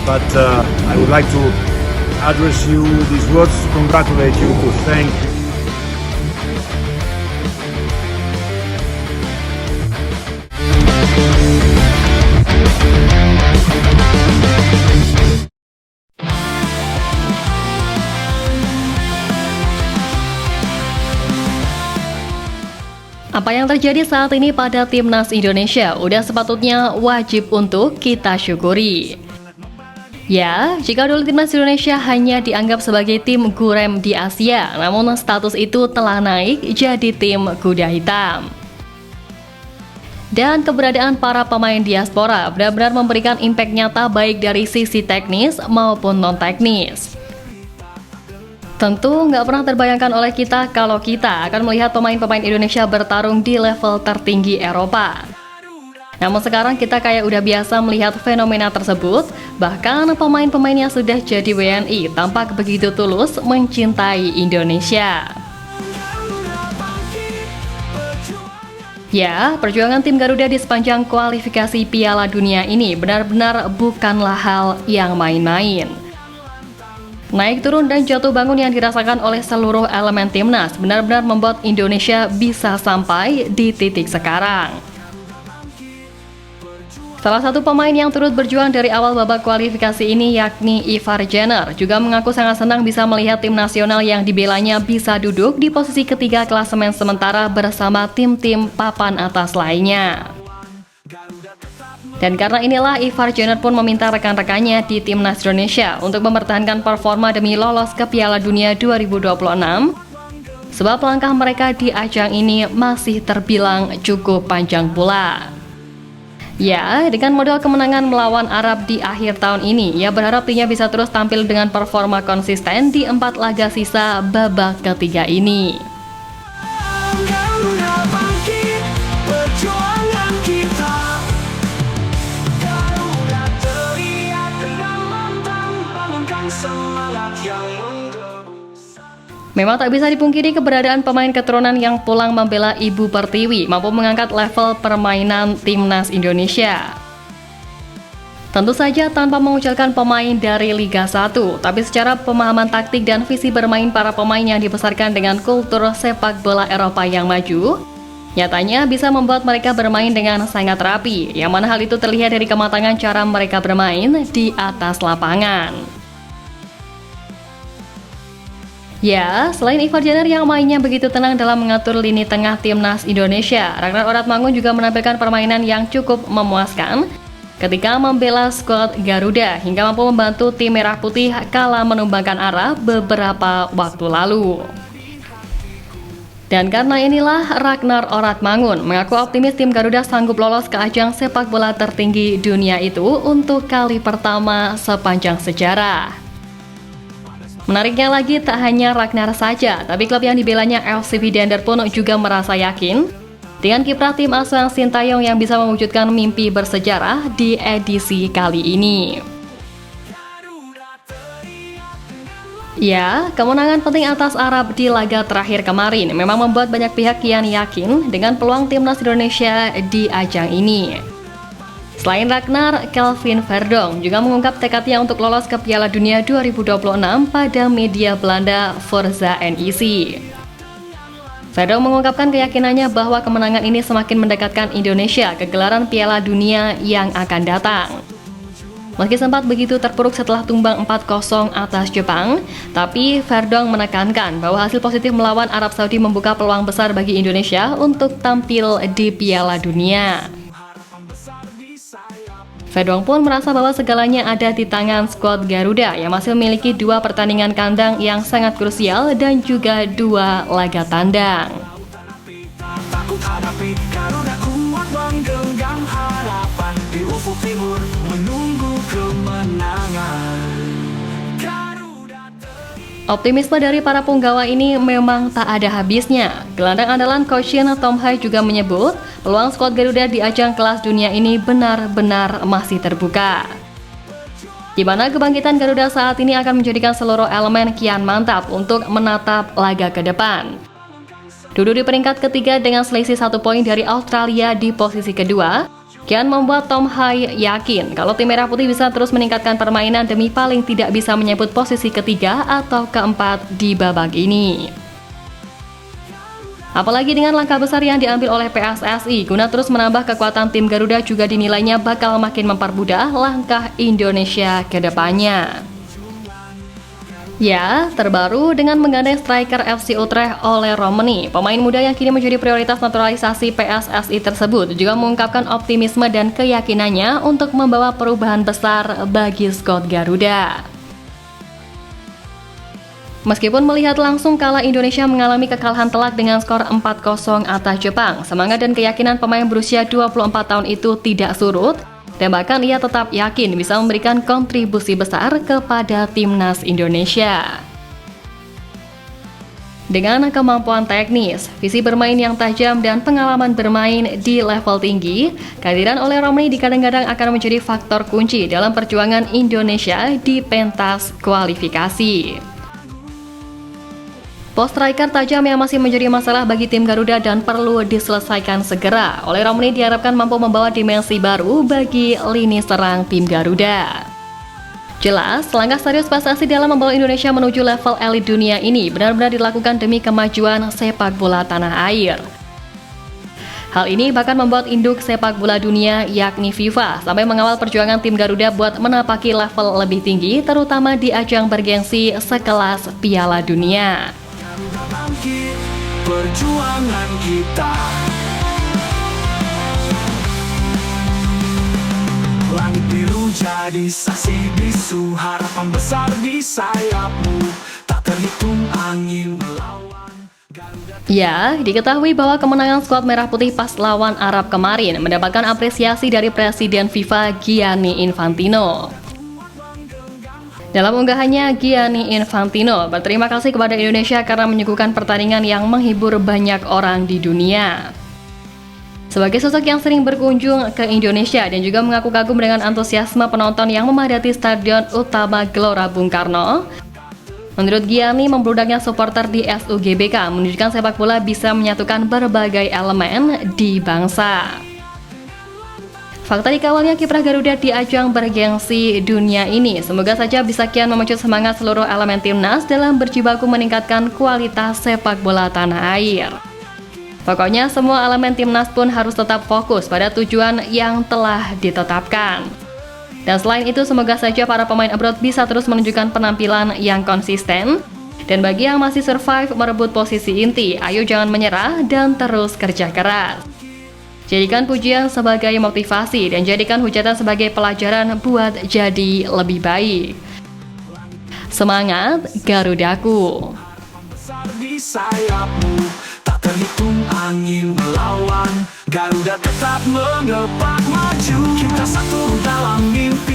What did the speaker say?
but I would like to address you these words to congratulate you, to thank you. Apa yang terjadi saat ini pada Timnas Indonesia udah sepatutnya wajib untuk kita syukuri. Ya, jika dulu Timnas Indonesia hanya dianggap sebagai tim gurem di Asia, namun status itu telah naik jadi tim kuda hitam. Dan keberadaan para pemain diaspora benar-benar memberikan impact nyata baik dari sisi teknis maupun non-teknis. Tentu nggak pernah terbayangkan oleh kita kalau kita akan melihat pemain-pemain Indonesia bertarung di level tertinggi Eropa. Namun sekarang kita kayak udah biasa melihat fenomena tersebut, bahkan pemain-pemain yang sudah jadi WNI tampak begitu tulus mencintai Indonesia. Ya, perjuangan tim Garuda di sepanjang kualifikasi Piala Dunia ini benar-benar bukanlah hal yang main-main. Naik turun dan jatuh bangun yang dirasakan oleh seluruh elemen timnas benar-benar membuat Indonesia bisa sampai di titik sekarang. Salah satu pemain yang turut berjuang dari awal babak kualifikasi ini yakni Ivar Jenner juga mengaku sangat senang bisa melihat tim nasional yang dibelanya bisa duduk di posisi ketiga klasemen sementara bersama tim-tim papan atas lainnya. Dan karena inilah Ivar Jenner pun meminta rekan-rekannya di Timnas Indonesia untuk mempertahankan performa demi lolos ke Piala Dunia 2026, sebab langkah mereka di ajang ini masih terbilang cukup panjang pula. Ya, dengan modal kemenangan melawan Arab di akhir tahun ini, ia berharap timnya bisa terus tampil dengan performa konsisten di 4 laga sisa babak ketiga ini. Memang tak bisa dipungkiri keberadaan pemain keturunan yang pulang membela Ibu Pertiwi mampu mengangkat level permainan Timnas Indonesia. Tentu saja tanpa mengucilkan pemain dari Liga 1, tapi secara pemahaman taktik dan visi bermain para pemain yang dibesarkan dengan kultur sepak bola Eropa yang maju, nyatanya bisa membuat mereka bermain dengan sangat rapi, yang mana hal itu terlihat dari kematangan cara mereka bermain di atas lapangan. Ya, selain Ivar Jenner yang mainnya begitu tenang dalam mengatur lini tengah Timnas Indonesia, Ragnar Oratmangun juga menampilkan permainan yang cukup memuaskan ketika membela skuad Garuda hingga mampu membantu tim Merah Putih kala menumbangkan Arab beberapa waktu lalu. Dan karena inilah Ragnar Oratmangun mengaku optimis tim Garuda sanggup lolos ke ajang sepak bola tertinggi dunia itu untuk kali pertama sepanjang sejarah. Menariknya lagi, tak hanya Ragnar saja, tapi klub yang dibelanya FC Vidender pun juga merasa yakin dengan kiprah tim asuhan Sintayong yang bisa mewujudkan mimpi bersejarah di edisi kali ini. Ya, kemenangan penting atas Arab di laga terakhir kemarin memang membuat banyak pihak kian yakin dengan peluang Timnas Indonesia di ajang ini. Selain Ragnar, Kelvin Verdonk juga mengungkap tekadnya untuk lolos ke Piala Dunia 2026 pada media Belanda Forza NEC. Verdonk mengungkapkan keyakinannya bahwa kemenangan ini semakin mendekatkan Indonesia ke gelaran Piala Dunia yang akan datang. Meski sempat begitu terpuruk setelah tumbang 4-0 atas Jepang, tapi Verdonk menekankan bahwa hasil positif melawan Arab Saudi membuka peluang besar bagi Indonesia untuk tampil di Piala Dunia. Verdonk pun merasa bahwa segalanya ada di tangan skuad Garuda yang masih memiliki 2 pertandingan kandang yang sangat krusial dan juga 2 laga tandang. Optimisme dari para punggawa ini memang tak ada habisnya. Gelandang andalan Coach Tom Hai juga menyebut peluang skuad Garuda di ajang kelas dunia ini benar-benar masih terbuka. Di mana kebangkitan Garuda saat ini akan menjadikan seluruh elemen kian mantap untuk menatap laga ke depan. Duduk di peringkat ketiga dengan selisih 1 poin dari Australia di posisi kedua, kian membuat Tom Hai yakin kalau tim Merah Putih bisa terus meningkatkan permainan demi paling tidak bisa menyebut posisi ketiga atau keempat di babak ini. Apalagi dengan langkah besar yang diambil oleh PSSI guna terus menambah kekuatan tim Garuda juga dinilainya bakal makin mempermudah langkah Indonesia ke depannya. Ya, terbaru dengan menggandeng striker FC Utrecht Ole Romani, pemain muda yang kini menjadi prioritas naturalisasi PSSI tersebut juga mengungkapkan optimisme dan keyakinannya untuk membawa perubahan besar bagi skuad Garuda. Meskipun melihat langsung kala Indonesia mengalami kekalahan telak dengan skor 4-0 atas Jepang, semangat dan keyakinan pemain berusia 24 tahun itu tidak surut, dan bahkan ia tetap yakin bisa memberikan kontribusi besar kepada timnas Indonesia. Dengan kemampuan teknis, visi bermain yang tajam, dan pengalaman bermain di level tinggi, kehadiran Ole Romani dikadang-kadang akan menjadi faktor kunci dalam perjuangan Indonesia di pentas kualifikasi. Pos striker tajam yang masih menjadi masalah bagi tim Garuda dan perlu diselesaikan segera. Ole Romani diharapkan mampu membawa dimensi baru bagi lini serang tim Garuda. Jelas, langkah serius PSSI dalam membawa Indonesia menuju level elit dunia ini benar-benar dilakukan demi kemajuan sepak bola tanah air. Hal ini bahkan membuat induk sepak bola dunia yakni FIFA sampai mengawal perjuangan tim Garuda buat menapaki level lebih tinggi, terutama di ajang bergengsi sekelas Piala Dunia. Bangkit, perjuangan kita. Langit biru jadi saksi bisu, harapan besar di sayapmu, tak terhitung angin melawan. Ya, diketahui bahwa kemenangan skuad Merah Putih pas lawan Arab kemarin mendapatkan apresiasi dari Presiden FIFA Gianni Infantino. Dalam unggahannya, Gianni Infantino berterima kasih kepada Indonesia karena menyuguhkan pertandingan yang menghibur banyak orang di dunia. Sebagai sosok yang sering berkunjung ke Indonesia dan juga mengaku kagum dengan antusiasme penonton yang memadati Stadion Utama Gelora Bung Karno, menurut Gianni, membludaknya supporter di SUGBK menunjukkan sepak bola bisa menyatukan berbagai elemen di bangsa. Fakta dikawalnya kiprah Garuda di ajang bergengsi dunia ini semoga saja bisa kian memacu semangat seluruh elemen timnas dalam berjibaku meningkatkan kualitas sepak bola tanah air. Pokoknya semua elemen timnas pun harus tetap fokus pada tujuan yang telah ditetapkan. Dan selain itu semoga saja para pemain abroad bisa terus menunjukkan penampilan yang konsisten. Dan bagi yang masih survive merebut posisi inti, ayo jangan menyerah dan terus kerja keras. Jadikan pujian sebagai motivasi dan jadikan hujatan sebagai pelajaran buat jadi lebih baik. Semangat Garudaku. Besar di sayapmu, tak terhitung angin melawan. Garuda tetap mengepak maju, kita satu dalam mimpi.